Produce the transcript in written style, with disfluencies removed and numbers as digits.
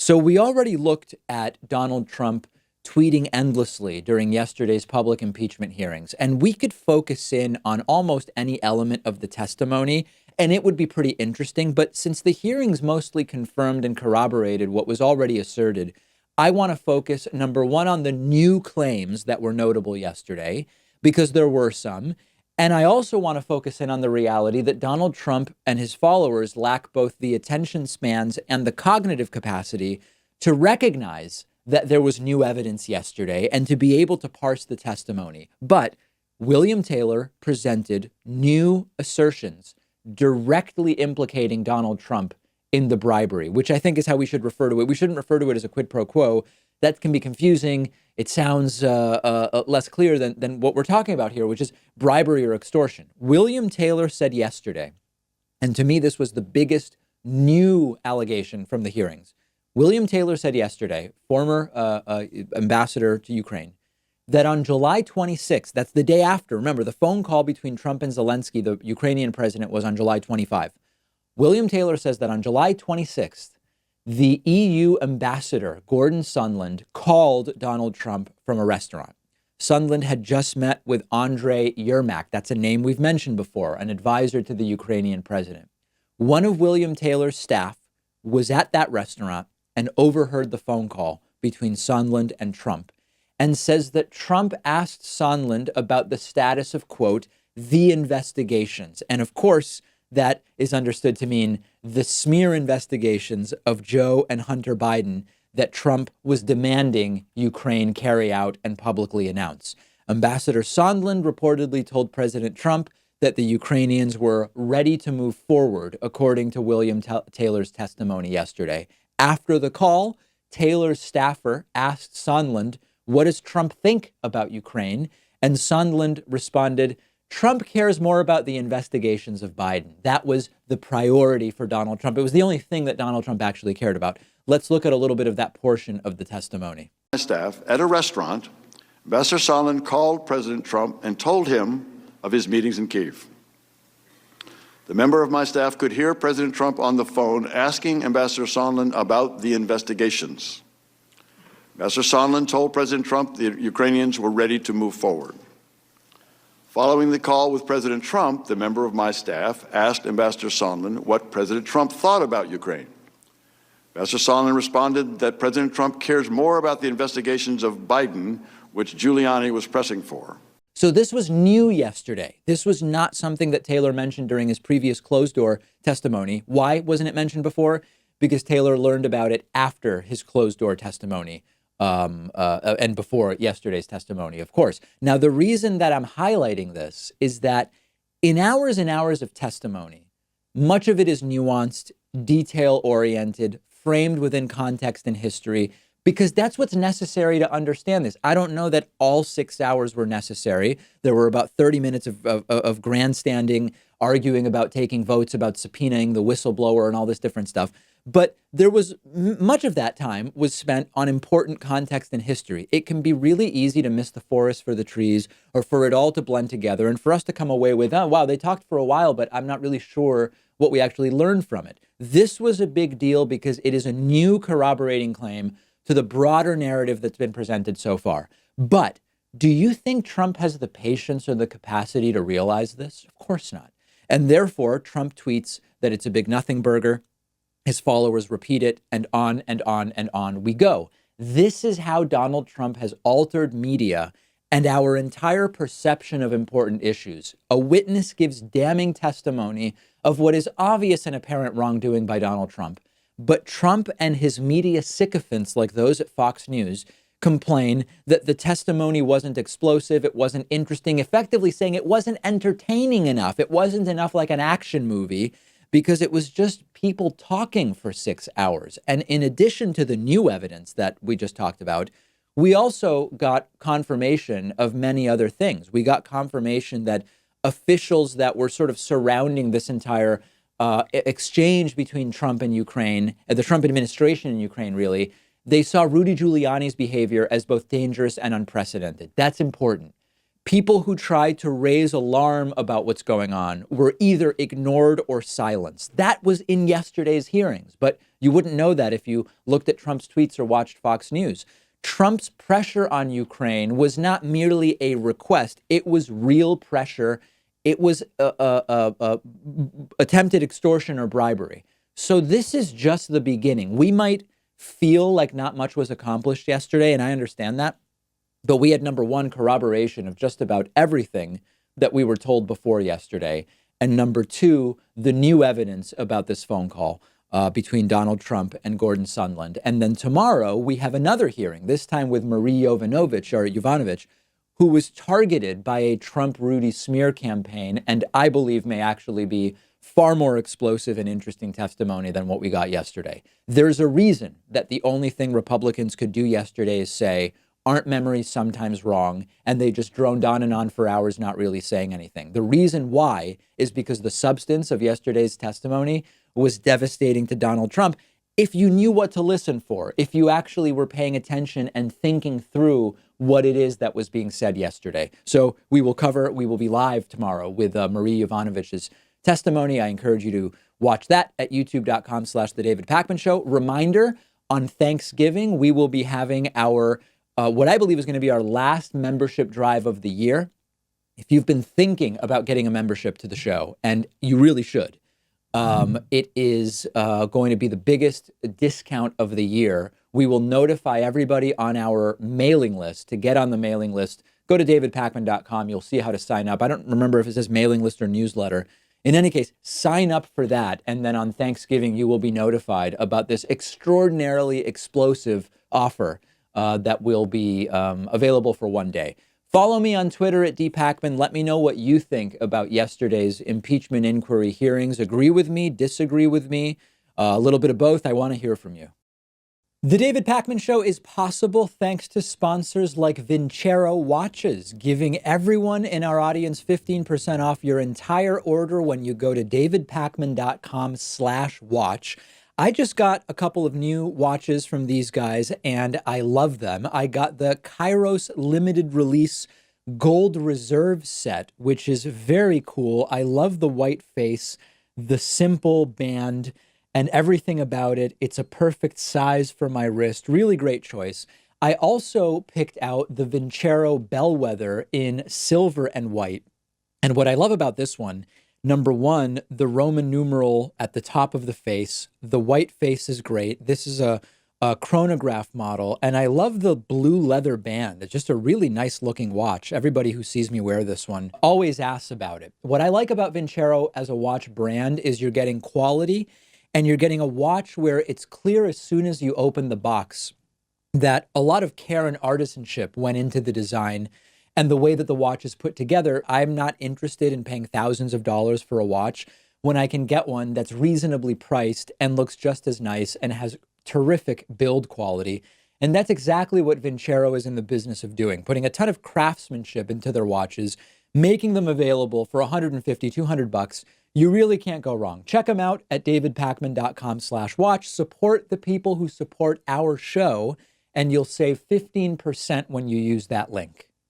So we already looked at Donald Trump tweeting endlessly during yesterday's public impeachment hearings, and we could focus in on almost any element of the testimony, and it would be pretty interesting. But since the hearings mostly confirmed and corroborated what was already asserted, I want to focus, number one, on the new claims that were notable yesterday, because there were some. And I also want to focus in on the reality that Donald Trump and his followers lack both the attention spans and the cognitive capacity to recognize that there was new evidence yesterday and to be able to parse the testimony. But William Taylor presented new assertions directly implicating Donald Trump in the bribery, which I think is how we should refer to it. We shouldn't refer to it as a quid pro quo. That can be confusing. It sounds less clear than what we're talking about here, which is bribery or extortion. William Taylor said yesterday, and to me, this was the biggest new allegation from the hearings. William Taylor said yesterday, former ambassador to Ukraine, that on July 26th, that's the day after, remember, the phone call between Trump and Zelensky, the Ukrainian president, was on July 25. William Taylor says that on July 26th, the EU ambassador, Gordon Sondland, called Donald Trump from a restaurant. Sondland had just met with Andrei Yermak. That's a name we've mentioned before, an advisor to the Ukrainian president. One of William Taylor's staff was at that restaurant and overheard the phone call between Sondland and Trump, and says that Trump asked Sondland about the status of, quote, the investigations. And of course, that is understood to mean the smear investigations of Joe and Hunter Biden that Trump was demanding Ukraine carry out and publicly announce. Ambassador Sondland reportedly told President Trump that the Ukrainians were ready to move forward, according to William Taylor's testimony yesterday. After the call, Taylor's staffer asked Sondland, what does Trump think about Ukraine? And Sondland responded, Trump cares more about the investigations of Biden. That was the priority for Donald Trump. It was the only thing that Donald Trump actually cared about. Let's look at a little bit of that portion of the testimony. My staff at a restaurant, Ambassador Sondland called President Trump and told him of his meetings in Kyiv. The member of my staff could hear President Trump on the phone asking Ambassador Sondland about the investigations. Ambassador Sondland told President Trump the Ukrainians were ready to move forward. Following the call with President Trump, the member of my staff asked Ambassador Sondland what President Trump thought about Ukraine. Ambassador Sondland responded that President Trump cares more about the investigations of Biden, which Giuliani was pressing for. So this was new yesterday. This was not something that Taylor mentioned during his previous closed-door testimony. Why wasn't it mentioned before? Because Taylor learned about it after his closed-door testimony. And before yesterday's testimony, of course. Now, the reason that I'm highlighting this is that in hours and hours of testimony, much of it is nuanced, detail-oriented, framed within context and history, because that's what's necessary to understand this. I don't know that all 6 hours were necessary. There were about 30 minutes of grandstanding, arguing about taking votes, about subpoenaing the whistleblower and all this different stuff. But there was much of that time was spent on important context and history. It can be really easy to miss the forest for the trees or for it all to blend together and for us to come away with, oh, wow, they talked for a while, but I'm not really sure what we actually learned from it. This was a big deal because it is a new corroborating claim to the broader narrative that's been presented so far. But do you think Trump has the patience or the capacity to realize this? Of course not. And therefore, Trump tweets that it's a big nothing burger. His followers repeat it, and on and on and on we go. This is how Donald Trump has altered media and our entire perception of important issues. A witness gives damning testimony of what is obvious and apparent wrongdoing by Donald Trump. But Trump and his media sycophants, like those at Fox News, complain that the testimony wasn't explosive, it wasn't interesting, effectively saying it wasn't entertaining enough. It wasn't enough like an action movie, because it was just people talking for 6 hours. And in addition to the new evidence that we just talked about, we also got confirmation of many other things. We got confirmation that officials that were sort of surrounding this entire exchange between Trump and Ukraine, the Trump administration in Ukraine, really, they saw Rudy Giuliani's behavior as both dangerous and unprecedented. That's important People who tried to raise alarm about what's going on were either ignored or silenced. That was in yesterday's hearings, but you wouldn't know that if you looked at Trump's tweets or watched Fox News. Trump's pressure on Ukraine was not merely a request. It was real pressure. It was attempted extortion or bribery. So this is just the beginning. We might feel like not much was accomplished yesterday, and I understand that. But we had, number one, corroboration of just about everything that we were told before yesterday. And number two, the new evidence about this phone call between Donald Trump and Gordon Sondland. And then tomorrow we have another hearing, this time with Marie Yovanovitch, who was targeted by a Trump-Rudy smear campaign, and I believe may actually be far more explosive and interesting testimony than what we got yesterday. There's a reason that the only thing Republicans could do yesterday is say, aren't memories sometimes wrong? And they just droned on and on for hours, not really saying anything. The reason why is because the substance of yesterday's testimony was devastating to Donald Trump. If you knew what to listen for, if you actually were paying attention and thinking through what it is that was being said yesterday. So we will be live tomorrow with Marie Yovanovitch's testimony. I encourage you to watch that at youtube.com/The David Pakman Show. Reminder, on Thanksgiving, we will be having our what I believe is going to be our last membership drive of the year. If you've been thinking about getting a membership to the show, and you really should, it is going to be the biggest discount of the year. We will notify everybody on our mailing list. To get on the mailing list, go to davidpakman.com. You'll see how to sign up. I don't remember if it says mailing list or newsletter. In any case, sign up for that. And then on Thanksgiving, you will be notified about this extraordinarily explosive offer that will be available for one day. Follow me on Twitter at @dpakman. Let me know what you think about yesterday's impeachment inquiry hearings. Agree with me, disagree with me, a little bit of both. I want to hear from you. The David Pakman Show is possible thanks to sponsors like Vincero Watches, giving everyone in our audience 15% off your entire order when you go to davidpakman.com/watch. I just got a couple of new watches from these guys, and I love them. I got the Kairos limited release gold reserve set, which is very cool. I love the white face, the simple band, and everything about it. It's a perfect size for my wrist. Really great choice. I also picked out the Vincero Bellwether in silver and white. And what I love about this one, number one, the Roman numeral at the top of the face. The white face is great. This is a chronograph model, and I love the blue leather band. It's just a really nice looking watch. Everybody who sees me wear this one always asks about it. What I like about Vincero as a watch brand is you're getting quality, and you're getting a watch where it's clear as soon as you open the box that a lot of care and artisanship went into the design and the way that the watch is put together. I'm not interested in paying thousands of dollars for a watch when I can get one that's reasonably priced and looks just as nice and has terrific build quality. And that's exactly what Vincero is in the business of doing, putting a ton of craftsmanship into their watches, making them available for $150, $200. You really can't go wrong. Check them out at davidpakman.com/watch. Support the people who support our show, and you'll save 15% when you use that link.